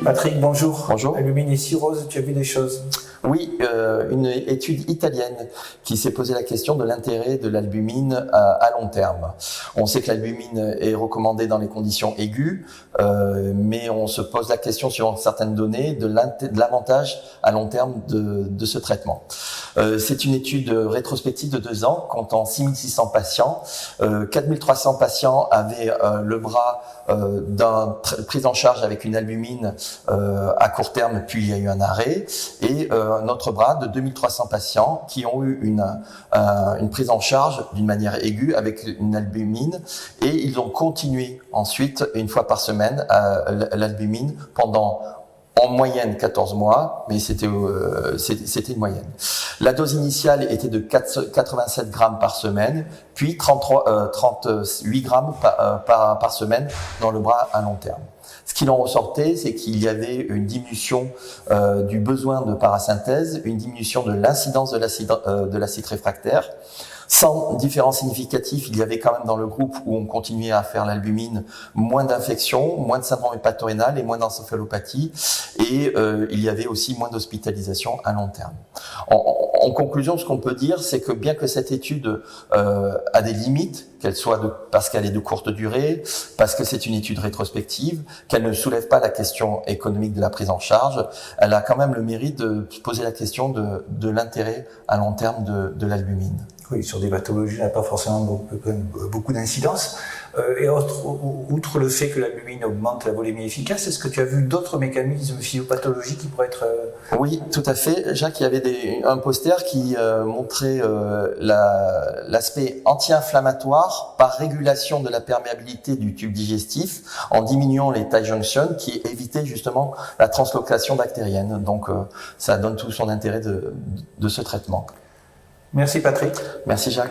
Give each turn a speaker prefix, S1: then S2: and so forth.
S1: Patrick, bonjour.
S2: Bonjour.
S1: Albumine et cirrhose, tu as vu des choses?
S2: Oui, une étude italienne qui s'est posé la question de l'intérêt de l'albumine à long terme. On sait que l'albumine est recommandée dans les conditions aiguës, mais on se pose la question sur certaines données de l'avantage à long terme de ce traitement. C'est une étude rétrospective de 2 ans, comptant 6600 patients. 4300 patients avaient le bras prise en charge avec une albumine à court terme, puis il y a eu un arrêt, et un autre bras de 2300 patients qui ont eu une prise en charge d'une manière aiguë avec une albumine, et ils ont continué ensuite une fois par semaine l'albumine pendant en moyenne 14 mois, mais c'était une moyenne. La dose initiale était de 87 grammes par semaine, puis 38 grammes par semaine dans le bras à long terme. Ce qu'il en ressortait, c'est qu'il y avait une diminution du besoin de parasynthèse, une diminution de l'incidence de l'acide réfractaire. Sans différence significative, il y avait quand même dans le groupe où on continuait à faire l'albumine moins d'infections, moins de syndrome hépatorénal et moins d'encéphalopathie, et il y avait aussi moins d'hospitalisation à long terme. En conclusion, ce qu'on peut dire, c'est que bien que cette étude a des limites, qu'elle soit parce qu'elle est de courte durée, parce que c'est une étude rétrospective, qu'elle ne soulève pas la question économique de la prise en charge, elle a quand même le mérite de poser la question de l'intérêt à long terme de l'albumine.
S1: Oui, sur des pathologies, elle n'a pas forcément beaucoup d'incidence. Et outre le fait que l'albumine augmente la volémie efficace, est-ce que tu as vu d'autres mécanismes physiopathologiques qui pourraient être...
S2: Oui, tout à fait. Jacques, il y avait un poster qui montrait l'aspect anti-inflammatoire par régulation de la perméabilité du tube digestif en diminuant les tight junctions qui évitaient justement la translocation bactérienne. Donc, ça donne tout son intérêt de ce traitement.
S1: Merci Patrick.
S2: Merci Jacques.